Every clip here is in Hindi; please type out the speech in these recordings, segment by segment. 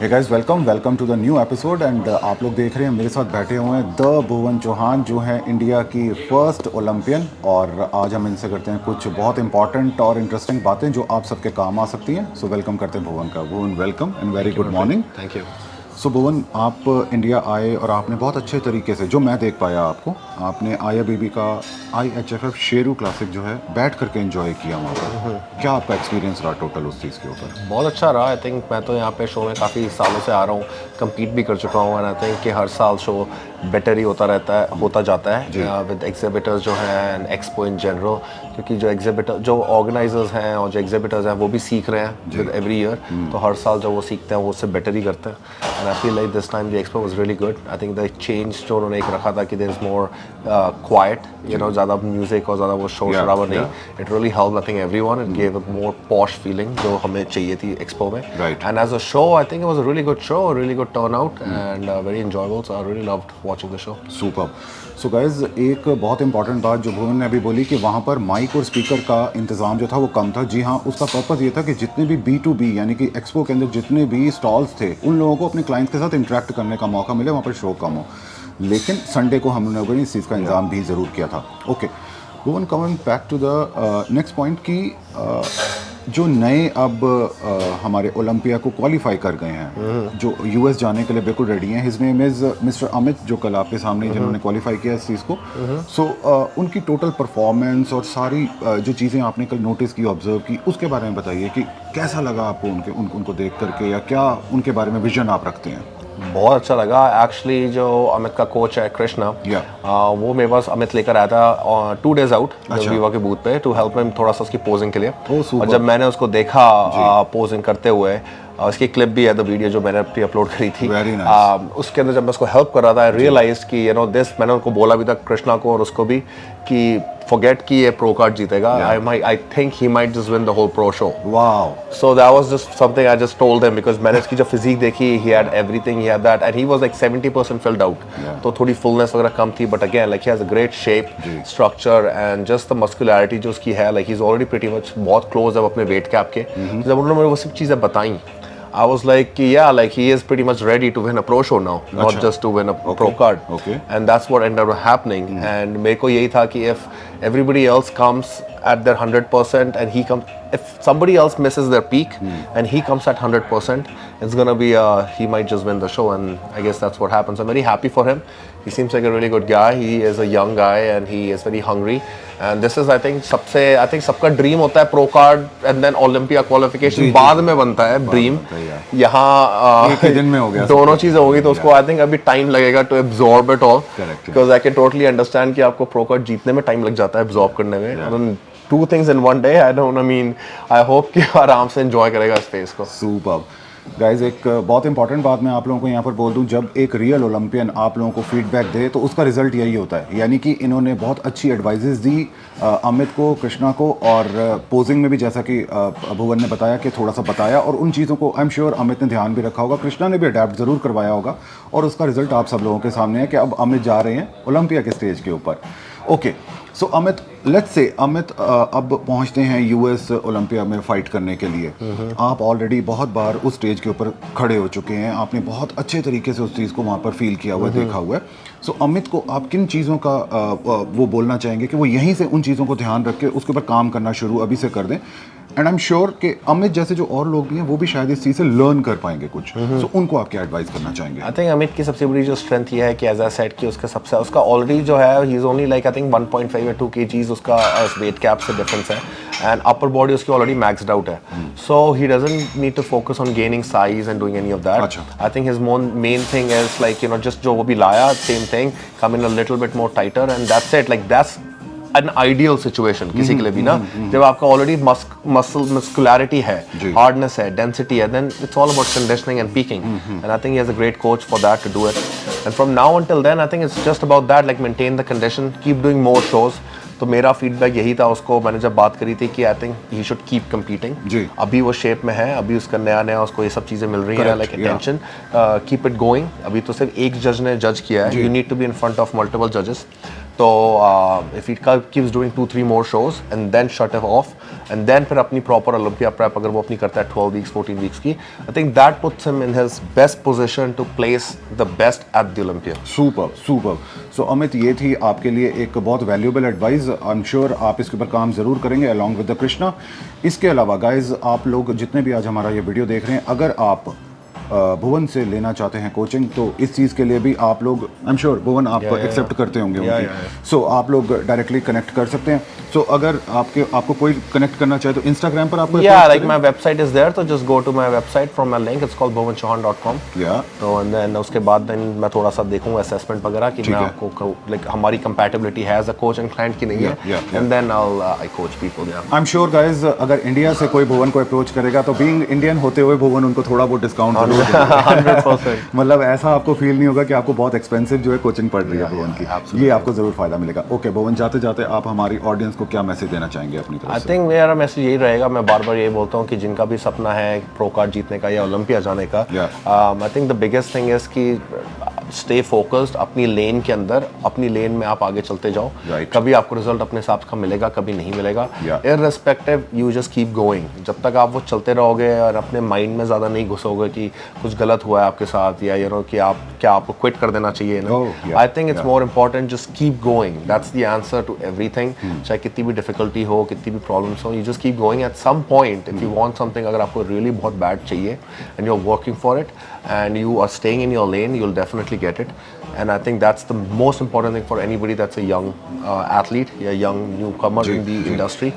Hey guys welcome to the new episode and आप लोग देख रहे हैं मेरे साथ बैठे हुए हैं द भुवन चौहान जो हैं इंडिया की फर्स्ट ओलंपियन। और आज हम इनसे करते हैं कुछ बहुत इंपॉर्टेंट और इंटरेस्टिंग बातें जो आप सबके काम आ सकती हैं। सो वेलकम करते हैं भुवन का। Bhuvan welcome and very good morning. Thank you. So Bhuvan, आप इंडिया आए और आपने बहुत अच्छे तरीके से, जो मैं देख पाया आपको, आपने IIBB का IHFF शेरू क्लासिक जो है बैठ करके एंजॉय किया वहाँ पर। क्या आपका एक्सपीरियंस रहा टोटल उस चीज़ के ऊपर? बहुत अच्छा रहा। आई थिंक मैं तो यहाँ पे शो में काफ़ी सालों से आ रहा हूँ, कम्पीट भी कर चुका हूँ। एंड आई थिंक कि हर साल शो बेटर ही होता जाता है विद एग्जिबिटर्स जो हैं एंड एक्सपो इन जनरल, क्योंकि जो ऑर्गेनाइजर्स हैं और जो एग्जिबिटर्स हैं वो भी सीख रहे हैं विद एवरी ईयर। तो हर साल जब वो सीखते हैं वो उससे बेटर ही करते हैं। And I feel like this time the expo was really good. I think the change जो उन्होंने एक रखा था कि देयर इज मोर क्वाइट, ज़्यादा म्यूजिक और ज़्यादा वो शोर शराबा नहीं। It really help I think everyone. It gave a more posh feeling जो हमें चाहिए थी एक्सपो में। And as a show I think it was a really good show, really good turn out and very enjoyable. So I really loved watching the show. Super. So guys, एक बहुत इंपॉर्टेंट बात जो भुवन ने अभी बोली कि वहाँ पर माइक और स्पीकर का इंतज़ाम जो था वो कम था। जी हाँ, उसका पर्पज़ ये था कि जितने भी B2B यानी कि एक्सपो के अंदर जितने भी स्टॉल्स थे उन लोगों को अपने क्लाइंट्स के साथ इंटरेक्ट करने का मौका मिले, वहाँ पर शो कम हो। लेकिन संडे को हम लोगों ने इस चीज़ का इंतजाम भी ज़रूर किया था। Okay Bhuvan, coming back to the next point कि जो नए अब हमारे ओलंपिया को क्वालिफाई कर गए हैं, जो US जाने के लिए बिल्कुल रेडी हैं, his name is mister Amit, जो कल आपके सामने जिन्होंने क्वालिफाई किया इस चीज़ को। सो उनकी टोटल परफॉर्मेंस और सारी जो चीज़ें आपने कल नोटिस की, ऑब्जर्व की, उसके बारे में बताइए कि कैसा लगा आपको उनको देख करके, या क्या उनके बारे में विजन आप रखते हैं? बहुत अच्छा लगा एक्चुअली। जो अमित का कोच है कृष्णा, वो मेरे पास अमित लेकर आया था 2 days आउट वीवा के बूथ पे टू हेल्प हिम थोड़ा सा उसकी पोजिंग के लिए। और जब मैंने उसको देखा पोजिंग करते हुए, उसकी क्लिप भी है, द वीडियो जो मैंने अपनी अपलोड करी थी, उसके अंदर जब मैं उसको हेल्प कर रहा था, आई रियलाइज कि दिस, मैंने उनको बोला भी था कृष्णा को और उसको भी कि फॉरगेट कि ये प्रो कार्ड जीतेगा। I think he might just win the whole pro show. Wow. So that was just something I just told him, because मैंने इसकी जो फिजिक देखी, he had everything, he had that and he was like 70% filled out. तो थोड़ी फुलनेस वगैरह कम थी, but again like he has a great shape, structure and just the muscularity जो उसकी है, like he is already pretty much बहुत क्लोज है अपने वेट कैप के। जब उन्होंने मुझे वो सब चीज़ें बताई, I was like, yeah, like he is pretty much ready to win a pro show now, not just to win a pro card. And that's what ended up happening. And मेरे को यही था कि if everybody else comes at their 100% and he comes, if somebody else misses their peak and he comes at 100%, it's gonna be he might just win the show. And I guess that's what happens. I'm very happy for him. He seems like a really good guy. He is a young guy and he is very hungry. And this is I think सबका ड्रीम होता है pro card and then Olympia qualification बाद में बनता है ड्रीम। यहाँ एक ही दिन में हो गया, दोनों चीजें होगी, तो उसको आई थिंक अभी टाइम लगेगा to absorb it all, because I can totally understand कि आपको प्रो कार्ड जीतने में टाइम लग जाता है एब्जॉर्ब करने में। 2 things in 1 day, I hope कि आराम से एंजॉय करेगा इस फेस को। सुपर्ब। गाइज, एक बहुत इंपॉर्टेंट बात मैं आप लोगों को यहाँ पर बोल दूँ, जब एक रियल ओलंपियन आप लोगों को फीडबैक दे तो उसका रिजल्ट यही होता है। यानी कि इन्होंने बहुत अच्छी एडवाइजेस दी अमित को, कृष्णा को, और पोजिंग में भी जैसा कि भुवन ने बताया कि थोड़ा सा बताया, और उन चीज़ों को आई एम श्योर अमित ने ध्यान भी रखा होगा, कृष्णा ने भी अडेप्ट ज़रूर करवाया होगा, और उसका रिजल्ट आप सब लोगों के सामने है कि अब अमित जा रहे हैं ओलंपिया के स्टेज के ऊपर। Okay, so Amit, let's say Amit अब पहुंचते हैं US ओलंपिया में फाइट करने के लिए। आप ऑलरेडी बहुत बार उस स्टेज के ऊपर खड़े हो चुके हैं, आपने बहुत अच्छे तरीके से उस चीज़ को वहाँ पर फील किया हुआ, देखा हुआ है। सो अमित को आप किन चीज़ों का वो बोलना चाहेंगे कि वो यहीं से उन चीज़ों को ध्यान रख के उसके ऊपर काम करना शुरू अभी से कर दें? एंड आई एम श्योर कि अमित जैसे जो और लोग भी हैं वो भी शायद इस चीज़ से लर्न कर पाएंगे कुछ। सो उनको आप क्या एडवाइस करना चाहेंगे? आई थिंक अमित की सबसे बड़ी जो स्ट्रेंथ ये है कि एज आई सेड कि उसका ऑलरेडी जो है, he is only like I think 1.5 या 2 kgs उसका वेट कैप से डिफरेंस है, एंड अपर बॉडी उसकी ऑलरेडी मैक्सड आउट है। So he doesn't need to focus on gaining size and doing any of that. I think his main thing is like just जो वो भी लाया, same thing, come in a little bit more tighter and that's it. Like that's an ideal situation किसी के लिए भी ना, जब आपका ऑलरेडी मस्कुलैरिटी है, हार्डनेस है, डेंसिटी है, then it's all about conditioning and peaking. And I think he has a great coach for that to do it. And from now until then, I think it's just about that, like maintain the condition, keep doing more shows. तो मेरा फीडबैक यही था उसको, मैंने जब बात करी थी कि आई think he should keep competing. अभी वो शेप में है, अभी उसका नया उसको ये सब चीज़ें मिल रही हैं, like attention, keep it going. अभी तो सिर्फ एक जज ने जज किया है, you need to be in front of multiple जजेस। तो if he keeps doing 2-3 more shows and then shut it off and then फिर अपनी proper Olympia prep अगर वो अपनी करता है 12 weeks 14 weeks की, I think that puts him in his best position to place the best at the Olympia. Super super. So Amit, ये थी आपके लिए एक बहुत valuable advice. I am sure आप इसके ऊपर काम ज़रूर करेंगे अलॉन्ग विद द कृष्णा. इसके अलावा गाइज, आप लोग जितने भी आज हमारा ये वीडियो देख रहे हैं, अगर आप भुवन से लेना चाहते हैं कोचिंग, तो इस चीज़ के लिए भी आप लोग, आई एम श्योर भुवन आप एक्सेप्ट करते होंगे उनकी. सो आप लोग डायरेक्टली कनेक्ट कर सकते हैं. सो अगर आपको कोई कनेक्ट करना चाहे तो इंस्टाग्राम पर आपको like my website is there, so just go to my website from my link. It's called bhuvanchauhan.com. तो and then उसके बाद then मैं थोड़ा सा देखूंगा असेसमेंट वगैरह कि मैं आपको like हमारी compatibility है as a coach and client की नहीं है. And then I coach people. I'm sure guys, अगर इंडिया से कोई भुवन को अप्रोच करेगा तो बीइंग इंडियन होते हुए भुवन उनको थोड़ा बहुत डिस्काउंट 100%. मतलब ऐसा आपको फील नहीं होगा कि आपको बहुत एक्सपेंसिव जो है कोचिंग पड़ रही है भुवन की. ये आपको जरूर फायदा मिलेगा. ओके भुवन, जाते जाते आप हमारी ऑडियंस को क्या मैसेज देना चाहेंगे अपनी तरफ से? आई थिंक मेरा मैसेज यही रहेगा, मैं बार बार यही बोलता हूँ कि जिनका भी सपना है प्रो कार्ड जीतने का या ओलंपिया जाने का, आई think the biggest thing is कि स्टे फोकस्ड अपनी लेन के अंदर, अपनी लेन में आप आगे चलते जाओ. कभी आपको रिजल्ट अपने हिसाब का मिलेगा, कभी नहीं मिलेगा. Irrespective, you just keep going. जब तक आप वो चलते रहोगे और अपने माइंड में ज़्यादा नहीं घुसोगे कि कुछ गलत हुआ है आपके साथ या यू नो कि आप क्या आपको क्विट कर देना चाहिए ना. I think it's more important just keep going. That's the answer to everything. चाहे कितनी भी डिफिकल्टी हो, कितनी भी प्रॉब्लम्स हो, you just keep going. At some point if you want something, अगर आपको रियली बहुत बैड चाहिए and you are working for it and you are staying in your lane, you'll definitely get it. And I think that's the most important thing for anybody that's a young athlete, a young newcomer in the industry.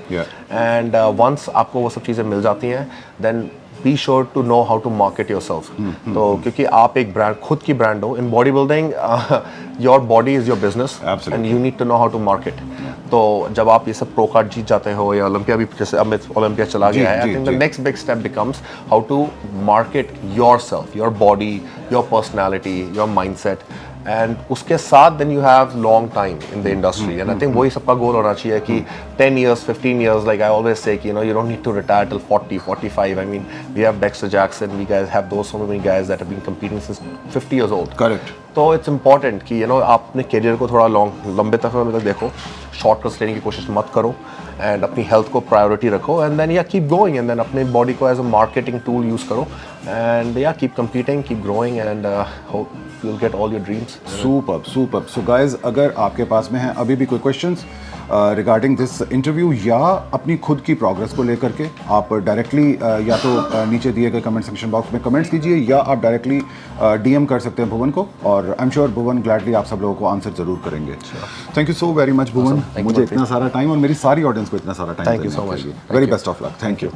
And once आपको वो सब चीज़ें मिल जाती हैं, then be sure to know how to market yourself. तो क्योंकि आप एक ब्रांड, खुद की ब्रांड हो. In bodybuilding, your body is your business. Absolutely. And you need to know how to market. तो जब आप ये सब प्रो कार्ड जीत जाते हो या ओलंपिया भी, जैसे अमित ओलंपिया चला गया है, I think the next big step becomes how to market yourself, your body, your personality, your mindset. And उसके साथ then you have long time in the industry. And I think वही सबका गोल होना चाहिए कि 10 years 15 years, like I always say, you know, you don't need to retire till 40 45. I mean, we have Dexter Jackson, we guys have those so many guys that have been competing since 50 years old. Correct. तो इट्स इम्पॉर्टेंट कि यू नो आप अपने करियर को थोड़ा लंबे तक देखो, शॉर्टकट्स लेने की कोशिश मत करो एंड अपनी हेल्थ को प्रायोरिटी रखो. And then yeah keep going and then अपने बॉडी को as a marketing tool use करो. And yeah keep competing, keep growing and hope you'll get all your dreams. Superb, superb. So guys, अगर आपके पास में है अभी भी कोई questions रिगार्डिंग दिस इंटरव्यू या अपनी खुद की प्रोग्रेस को लेकर के, आप डायरेक्टली या तो नीचे दिए गए कमेंट सेक्शन बॉक्स में कमेंट्स कीजिए या आप डायरेक्टली डीएम कर सकते हैं भुवन को, और I am sure Bhuvan gladly आप सब लोगों को आंसर जरूर करेंगे. Thank you so very much Bhuvan, मुझे इतना सारा टाइम और मेरी सारी ऑडियंस को इतना सारा time. Thank you so much. Very best of luck. Thank you.